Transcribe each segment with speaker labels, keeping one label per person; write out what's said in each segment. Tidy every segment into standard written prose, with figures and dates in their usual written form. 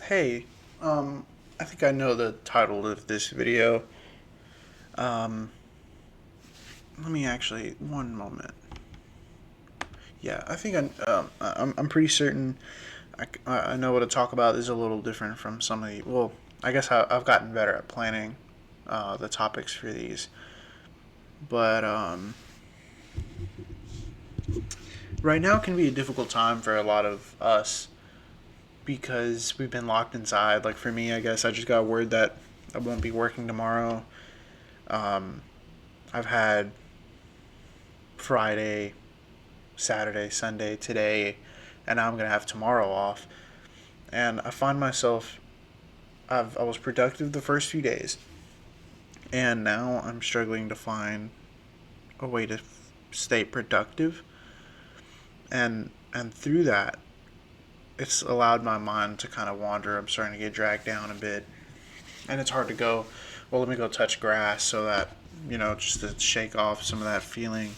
Speaker 1: Hey, I think I know the title of this video. Um, Let me actually one moment. Yeah, I think I'm pretty certain I know what to talk about. This is a little different from some of the. Well, I guess I've gotten better at planning the topics for these, but right now can be a difficult time for a lot of us because we've been locked inside. Like for me, I guess I just got word that I won't be working tomorrow. Um, I've had Friday, Saturday, Sunday, today, and now I'm gonna have tomorrow off. And I find myself I was productive the first few days, and now I'm struggling to find a way to stay productive. And through that, it's allowed my mind to kind of wander. I'm starting to get dragged down a bit, and it's hard to go. Well, let me go touch grass so that just to shake off some of that feeling.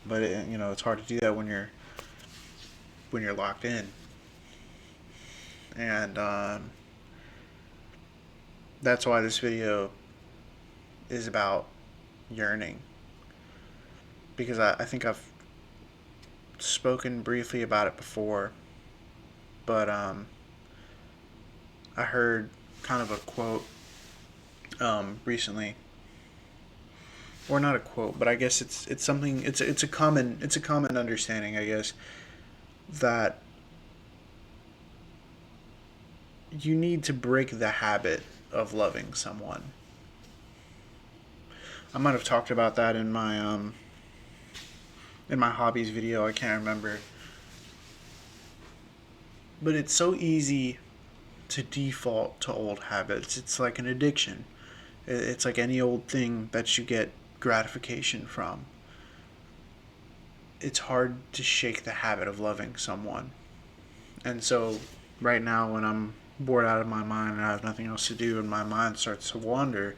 Speaker 1: But it's hard to do that when you're locked in. And that's why this video is about yearning, because I think I've spoken briefly about it before, but I heard kind of a quote recently, or not a quote, but I guess it's something. It's a common understanding, I guess, that you need to break the habit of loving someone. I might have talked about that in my hobbies video. I can't remember, but it's so easy to default to old habits. It's like an addiction. It's like any old thing that you get gratification from. It's hard to shake the habit of loving someone. And so, right now, when I'm bored out of my mind and I have nothing else to do and my mind starts to wander,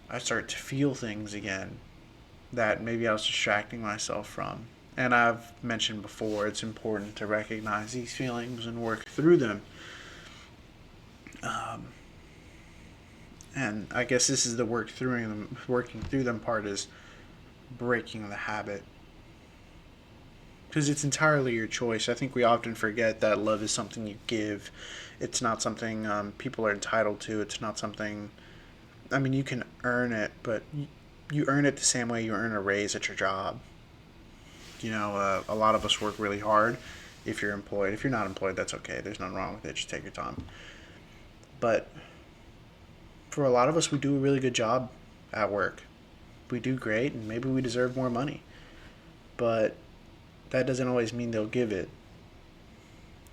Speaker 1: I start to feel things again that maybe I was distracting myself from. And I've mentioned before, it's important to recognize these feelings and work through them. Um, and I guess this is the working through them part is breaking the habit, because it's entirely your choice. I think we often forget that love is something you give. It's not something people are entitled to. It's not something. I mean, you can earn it, but you earn it the same way you earn a raise at your job. A lot of us work really hard. If you're employed, if you're not employed, that's okay. There's nothing wrong with it. Just take your time. But for a lot of us, we do a really good job at work. We do great, and maybe we deserve more money. But that doesn't always mean they'll give it.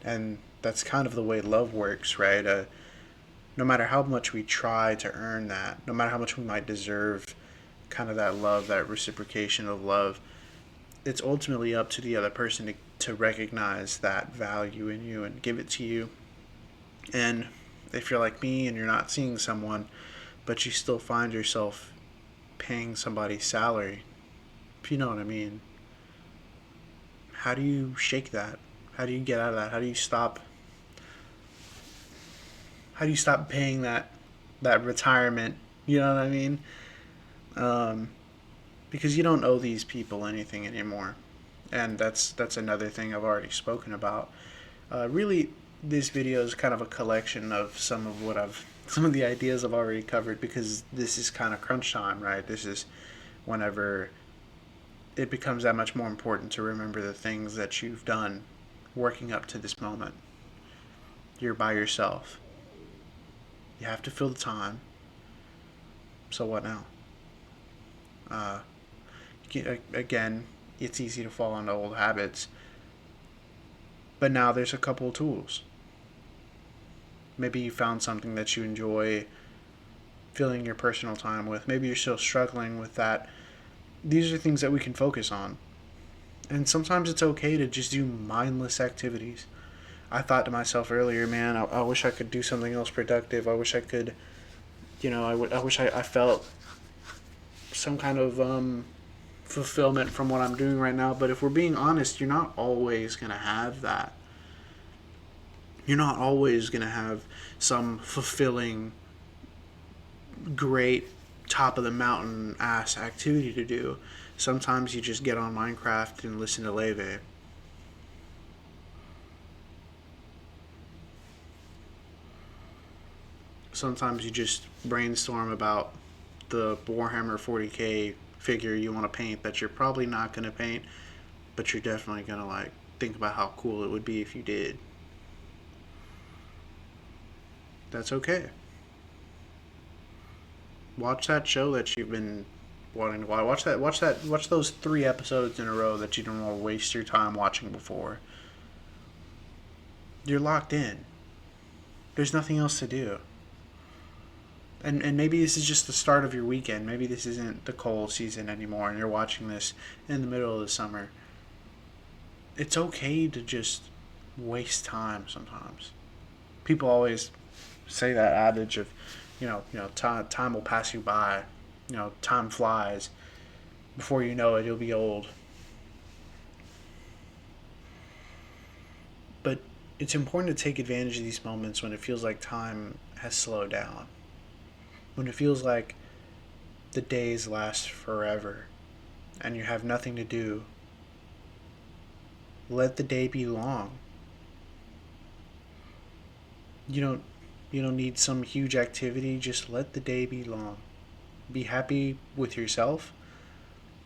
Speaker 1: And that's kind of the way love works, right? No matter how much we try to earn that, no matter how much we might deserve kind of that love, that reciprocation of love, it's ultimately up to the other person to recognize that value in you and give it to you. And if you're like me and you're not seeing someone, but you still find yourself paying somebody's salary, if you know what I mean, how do you shake that? How do you get out of that? How do you stop paying that retirement? You know what I mean? Um, because you don't owe these people anything anymore, and that's another thing I've already spoken about. Really, this video is kind of a collection of some of the ideas I've already covered, because this is kind of crunch time, right? This is whenever it becomes that much more important to remember the things that you've done working up to this moment. You're by yourself. You have to fill the time. So what now? Uh, Again, it's easy to fall into old habits, but now there's a couple of tools. Maybe you found something that you enjoy filling your personal time with. Maybe you're still struggling with that. These are things that we can focus on. And sometimes it's okay to just do mindless activities. I thought to myself earlier, man, I wish I could do something else productive. I wish I could, I wish I felt some kind of fulfillment from what I'm doing right now. But if we're being honest, you're not always going to have that. You're not always going to have some fulfilling, great, top of the mountain ass activity to do. Sometimes you just get on Minecraft and listen to Leve. Sometimes you just brainstorm about the Warhammer 40k figure you want to paint that you're probably not going to paint, but you're definitely going to like think about how cool it would be if you did. That's okay. Watch that show that you've been wanting to watch. Watch those 3 episodes in a row that you don't want to waste your time watching before. You're locked in. There's nothing else to do. And maybe this is just the start of your weekend. Maybe this isn't the cold season anymore and you're watching this in the middle of the summer. It's okay to just waste time sometimes. People always say that adage of, time will pass you by. Time flies. Before you know it, you'll be old. But it's important to take advantage of these moments when it feels like time has slowed down. When it feels like the days last forever and you have nothing to do, let the day be long. You don't need some huge activity, just let the day be long. Be happy with yourself.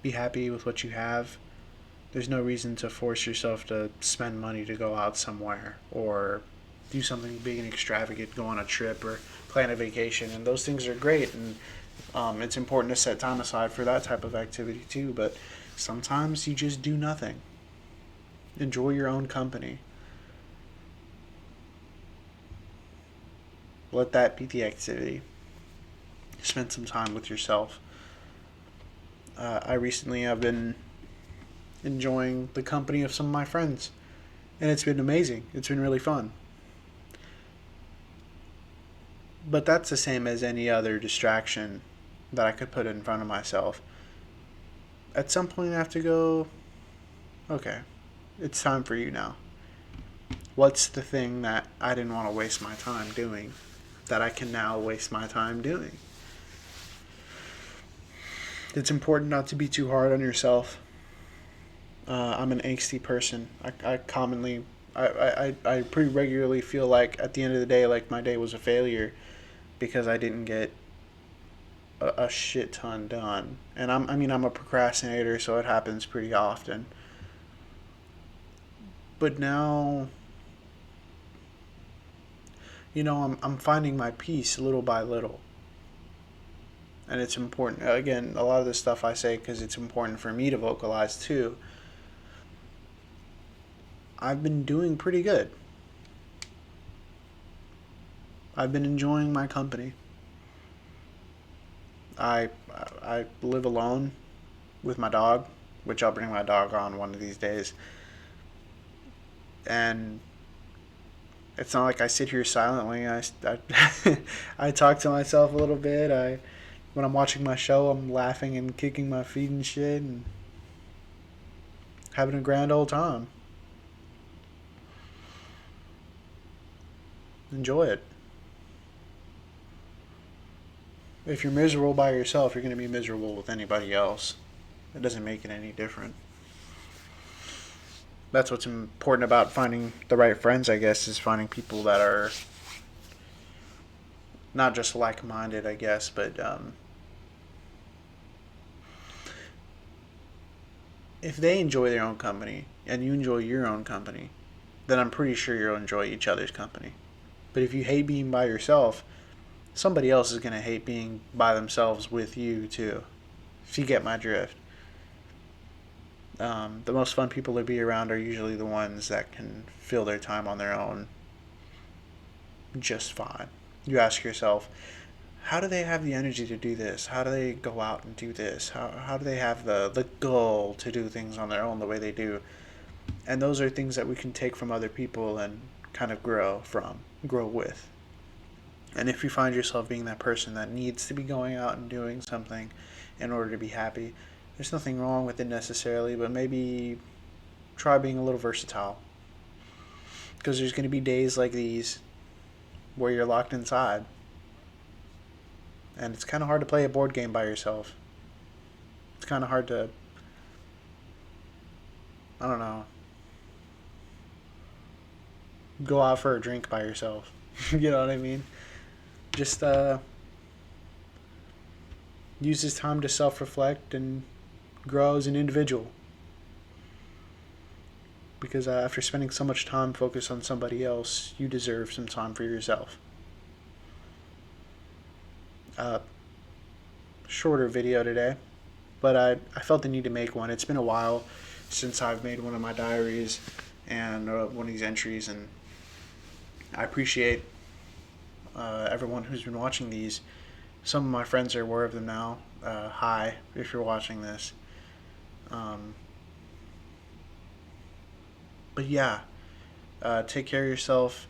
Speaker 1: Be happy with what you have. There's no reason to force yourself to spend money to go out somewhere or do something big and extravagant, go on a trip or plan a vacation. And those things are great. And it's important to set time aside for that type of activity too. But sometimes you just do nothing. Enjoy your own company. Let that be the activity. Spend some time with yourself. I recently have been enjoying the company of some of my friends, and it's been amazing. It's been really fun. But that's the same as any other distraction that I could put in front of myself. At some point, I have to go, okay, it's time for you now. What's the thing that I didn't want to waste my time doing that I can now waste my time doing? It's important not to be too hard on yourself. I'm an angsty person. I commonly, I pretty regularly feel like at the end of the day, like my day was a failure because I didn't get a shit ton done. And I'm a procrastinator, so it happens pretty often. But now, I'm finding my peace little by little. And it's important. Again, a lot of this stuff I say because it's important for me to vocalize too. I've been doing pretty good. I've been enjoying my company. I I live alone with my dog, which I'll bring my dog on one of these days. And it's not like I sit here silently. I talk to myself a little bit. When I'm watching my show, I'm laughing and kicking my feet and shit and having a grand old time. Enjoy it. If you're miserable by yourself, you're going to be miserable with anybody else. It doesn't make it any different. That's what's important about finding the right friends, I guess, is finding people that are not just like-minded, I guess, but if they enjoy their own company and you enjoy your own company, then I'm pretty sure you'll enjoy each other's company. But if you hate being by yourself, somebody else is going to hate being by themselves with you too. If you get my drift. The most fun people to be around are usually the ones that can fill their time on their own just fine. You ask yourself, how do they have the energy to do this? How do they go out and do this? How do they have the goal to do things on their own the way they do? And those are things that we can take from other people and kind of grow with. And if you find yourself being that person that needs to be going out and doing something in order to be happy, there's nothing wrong with it necessarily, but maybe try being a little versatile. Because there's going to be days like these where you're locked inside. And it's kind of hard to play a board game by yourself. It's kind of hard to, I don't know, go out for a drink by yourself. You know what I mean? Just use this time to self reflect and grow as an individual. Because after spending so much time focused on somebody else, you deserve some time for yourself. Uh, Shorter video today, but I felt the need to make one. It's been a while since I've made one of my diaries and one of these entries, and I appreciate everyone who's been watching these. Some of my friends are aware of them now. Hi, if you're watching this. Um, but yeah, take care of yourself.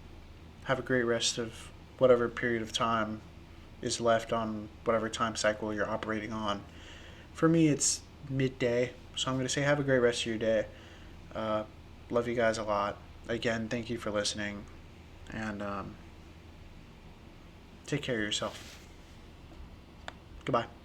Speaker 1: Have a great rest of whatever period of time is left on whatever time cycle you're operating on. For me, it's midday, so I'm going to say have a great rest of your day. Uh, Love you guys a lot. Again, thank you for listening, and take care of yourself. Goodbye.